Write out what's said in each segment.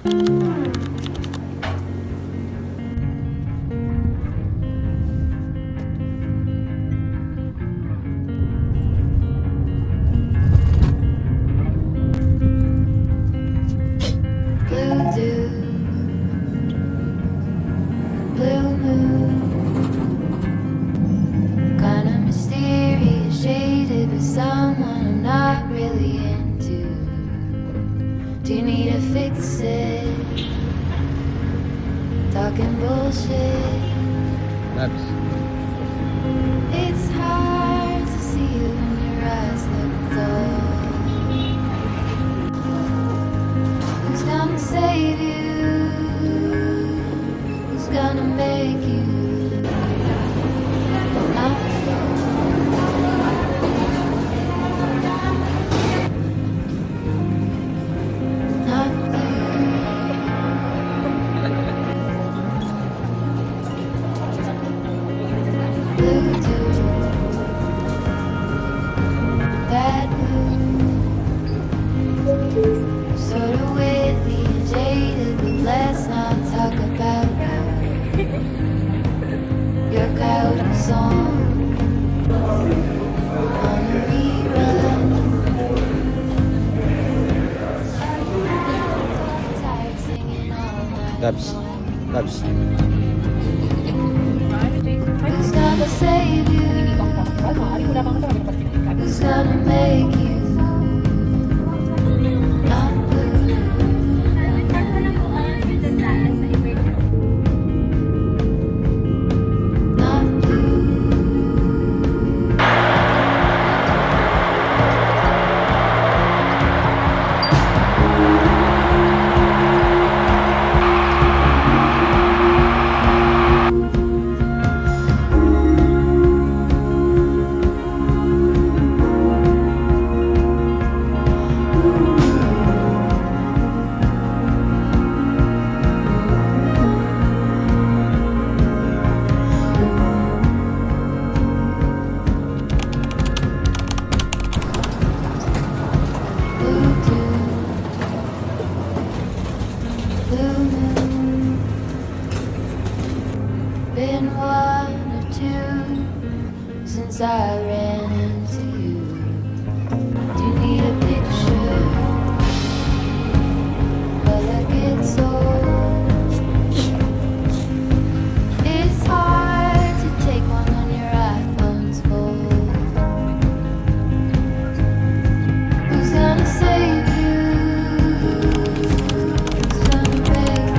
Blue dew, blue moon, kinda mysterious, shaded with someone I'm not really into. Do you need to fix it? Talking bullshit. Labs. It's hard to see you when your eyes look dull. Who's gonna save you? Who's gonna make you not blue? Not blue. Blue dew, bad mood, sort of weirdly jaded, but let's not talk about your coyote song on a rerun. Tired singing all night Labs. long. Labs. Who's gonna save you? Who's gonna make you not blue? Not blue. Blue dew, blue moon, been one or two since I ran into you. Do you need a picture? But I get so it's hard to take one when your iPhone's full. Who's gonna save you? Who's gonna make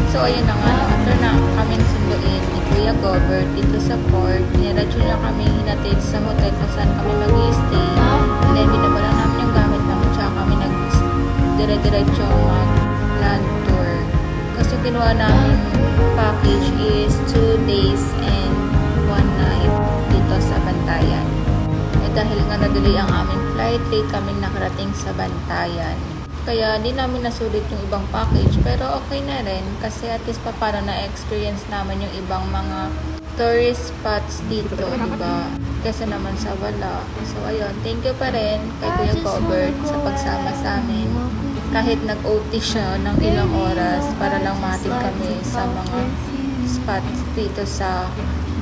So ayun na nga, after na kaming sunduin ni Kuya Gobert dito sa port, niradyo na kami hinatid sa hotel kung saan kami mag-stay. And then binabala namin yung gamit namin, tsaka kami nag-dire-diretso mag-land tour. Kasi kinuha namin package is 2 days and 1 night dito sa Bantayan. Eh dahil nga na-delay ang aming flight, late kaming nakarating sa Bantayan. Kaya hindi namin nasulit yung ibang package, pero okay na rin kasi at least pa para na-experience naman yung ibang mga tourist spots dito, diba? Kesa naman sa wala. So ayun, thank you pa rin kay Kuya Gobert sa pagsama sa amin. Kahit nag-OT siya ng ilang oras para lang matid kami sa mga spots dito sa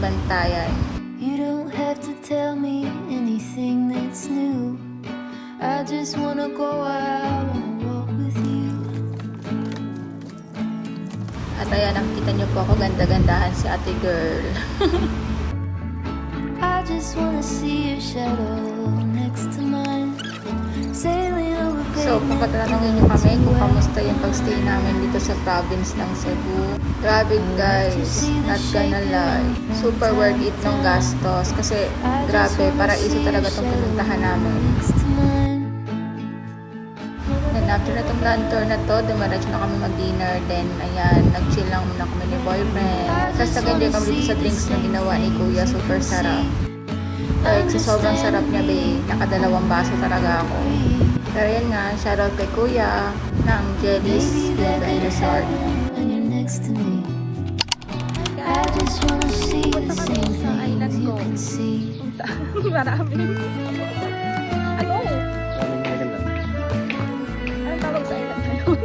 Bantayan. You don't have to tell me anything that's new. I just wanna go out and walk with you. At ayan, nakikita niyo po ako ganda-gandahan si ate girl. I just wanna see your shadow next to mine. Sailing over So, kung tatanungin niyo kami kung kamusta yung pagstay namin dito sa province ng Cebu. Grabe guys, not gonna lie. Super worth it ng gastos. Kasi grabe, paraiso talaga itong pinuntahan namin. Then after na itong land tour na to, dumaretso na kami mag-dinner. Then ayan, nag-chill lang muna kami ni boyfriend. Tapos nag-enjoy kami dito sa drinks na ginawa ni Kuya. Super sarap. Like, sa sobrang sarap niya, be. Nakadalawang baso talaga ako. Pero yan nga, shoutout kay Kuya ng Jelly's Golden Resort. when you're next to me. I just wanna see the same things you can see. Marami. Ay, oo. Anong tawag sa island na yun?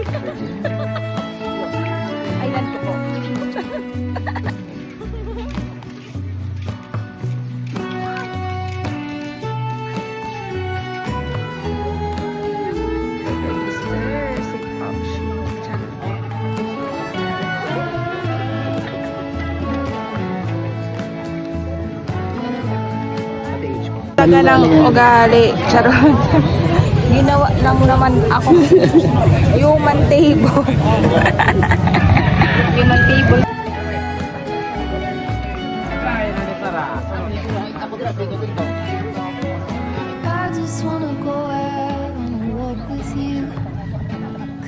talaga ng ugali. Charot. Ginawa lang naman ako human table. Human table. I just wanna go out on a walk with you.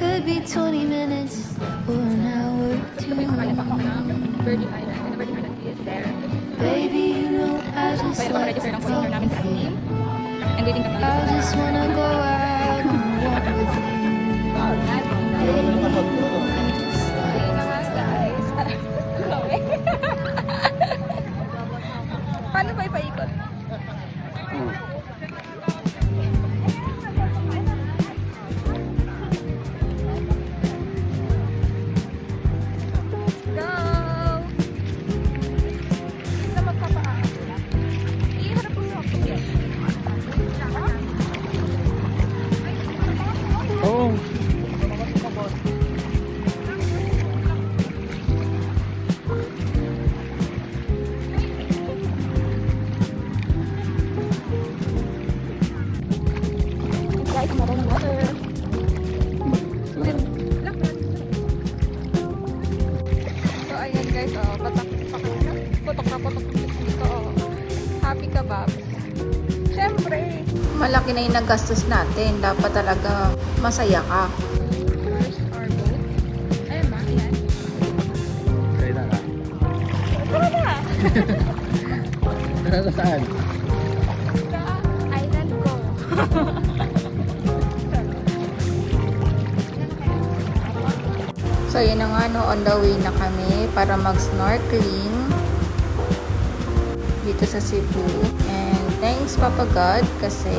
Could be 20 minutes or an hour or two. Baby, you know I just like to talk with you. I just wanna go out on a walk with you. Baby, you know I just like Paano ba ipaikot? Go! Isa magpapaan. Iharap po sa ako. Oo. Guys, meron ng water. So, ayan guys, oh, putok na dito. Oh. Happy ka, Babs? Siyempre. Malaki na yung nagastos natin. Dapat talaga masaya ka. First our boat. Ayun ba? Ayan. Kaya na ka. Tara na! Tara na saan? Sa island ko. So, yun na nga, no, on the way na kami para mag-snorkeling dito sa Cebu. And thanks, Papa God, kasi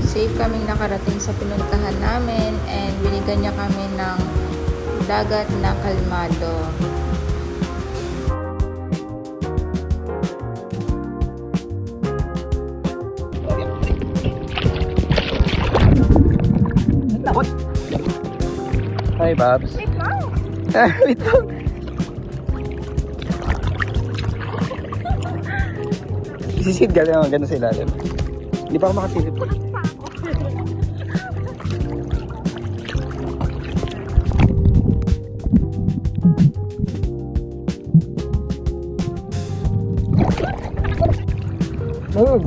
safe kaming nakarating sa pinuntahan namin and binigyan niya kami ng dagat na kalmado. Hi, Babs. Wait lang! Wait lang. Sisid ka lang, ganda sa ilalim. Hindi pa ako makasilip. Oh.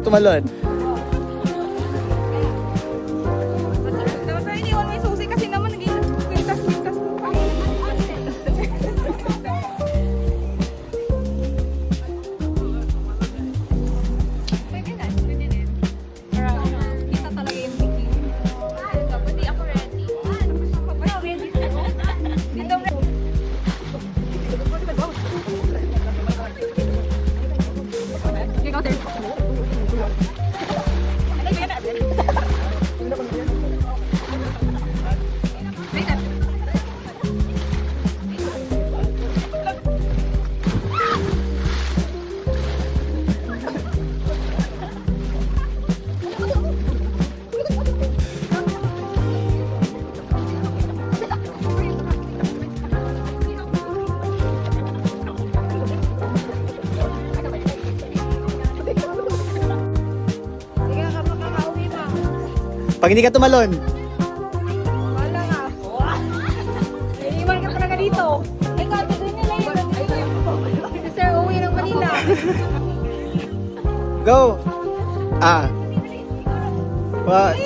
Tumalon. Dapat na iniwan mo yung susi kasi naman naging-pintas-pintas mo pa. Pwede na, pwede din. Para kita talaga yung bikini. Dapat di ako ready. Ako ready. Dito ready. You go there. Pag hindi ka tumalon. Wala nga. Iiwan ka pa na dito. Ay, kato doon nila yun. Sir, uwi ng Manila. Go! Ah. What?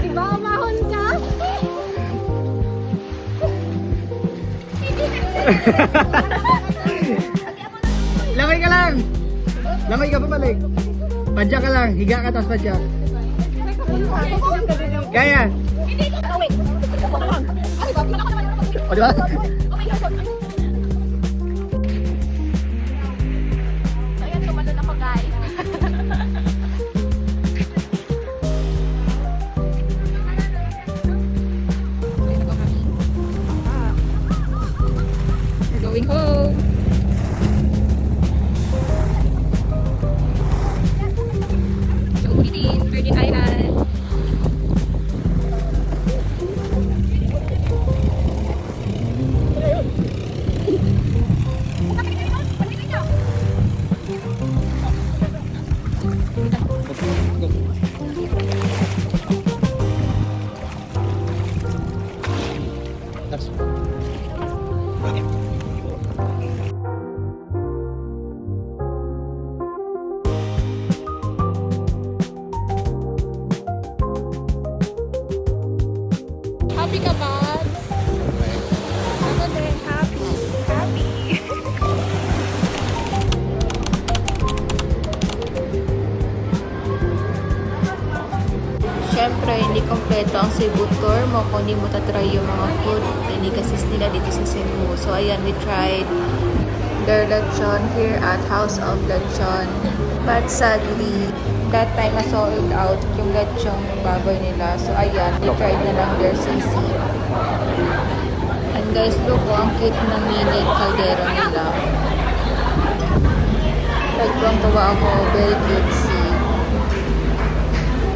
Diba, umahon ka? Lamay ka lang! Lamay ka pabalik. Padyak ka lang. Higa ka tapos padyak. Kaya! O, diba? Ayan, tumalon ako, guys. We're going home. So, ulitin, Virgin Island. Happy ka ba? Ako din, happy. Happy. Siyempre, hindi kompleto ang Cebu tour mo kung hindi mo tatry yung mga food delicacies nila dito sa Cebu. So, ayan, we tried their lechon here at House of Lechon. But sadly, that time na sold out yung lechon baboy nila. So, ayan, we tried na lang their sisig. And guys, look, ang cute na mini caldero nila. Nagtuwang-tuwa ako, very cutesy.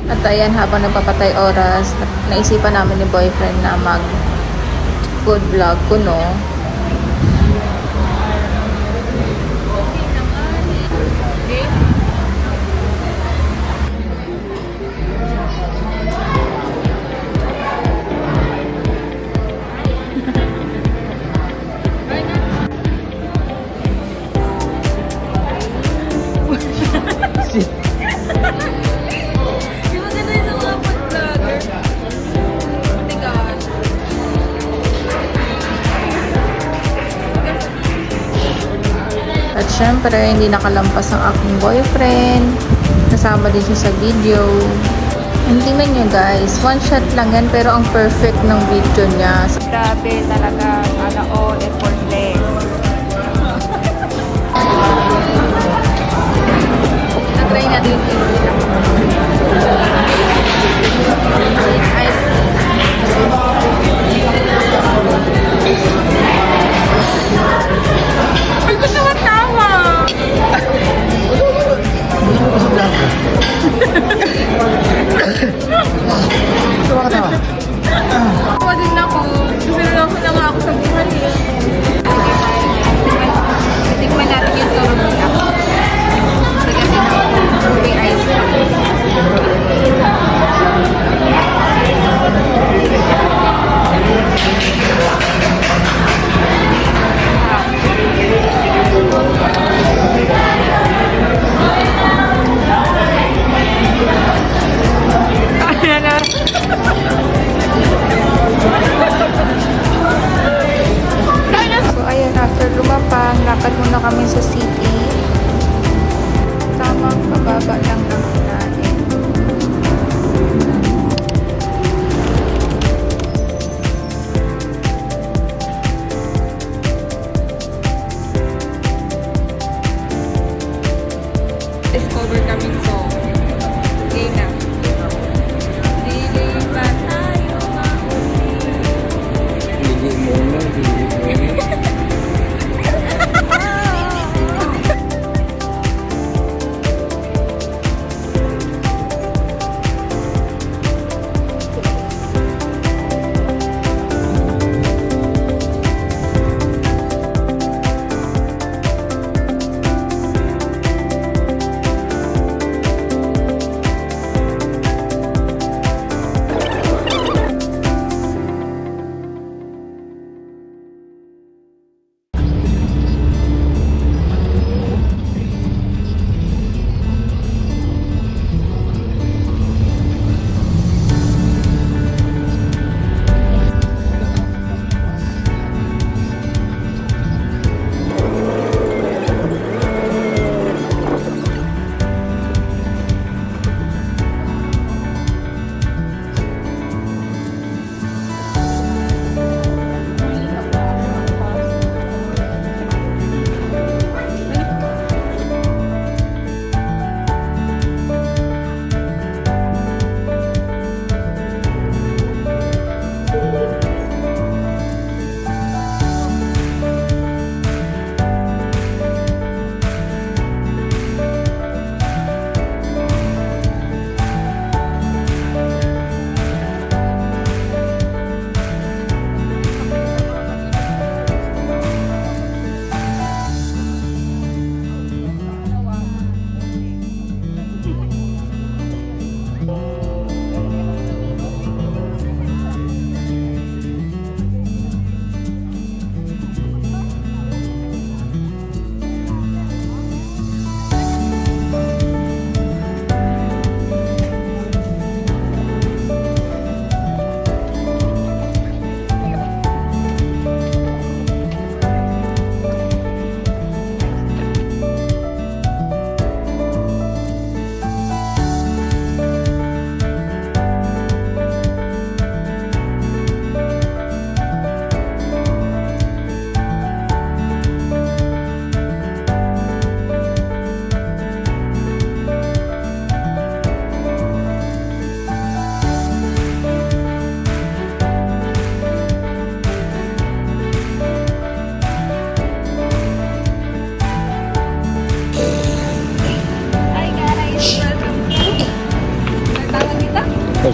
At ayan, habang nagpapatay oras, naisipan namin ni boyfriend na mag food vlog ko, no? At syempre, hindi nakalampas ang aking boyfriend. Kasama din siya sa video. And tingnan nyo guys, one shot lang yan pero ang perfect ng video niya. Grabe talaga, ala all effortless. Na-try natin yung ice cream. Ay, gusto mo tawa! Tawa din ako. Pero ako na nga ako sa buhay eh. Tikman natin yung toro nila. Kasi may ice So ayun, after lumapang, lakad muna kami sa city. Tamang pababa lang naman natin. Discover kami song. Okay na. Dili ba tayo Hindi mo na, hindi mo na.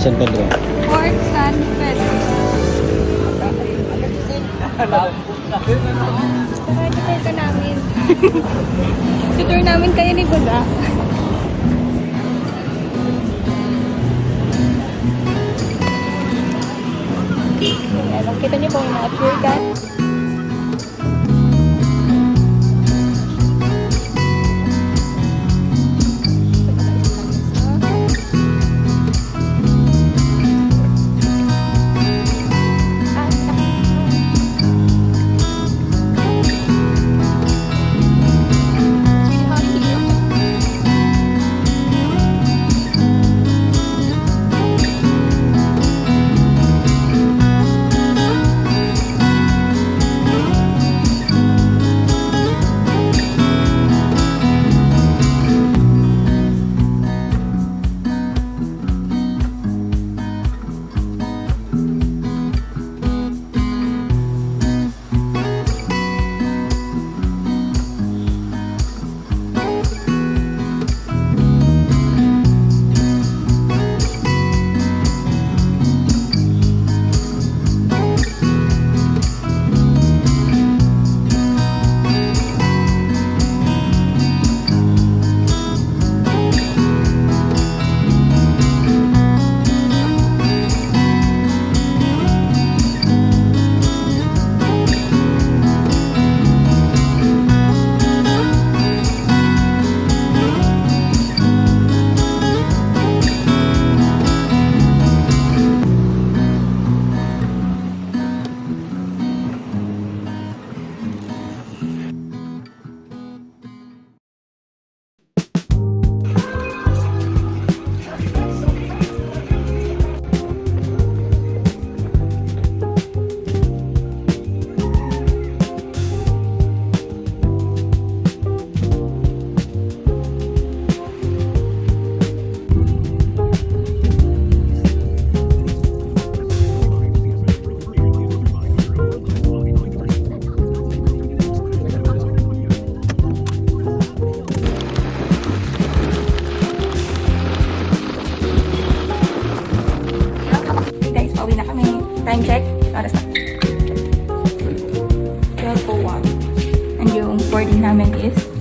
San Pedro. Fort San Pedro. Tutor ka namin. Tutor namin kayo ni Kuda. Alam, kita niyo po yung mga tour guide. Pauwi na kami. Time check. Oras na. 12:01. And yung boarding namin is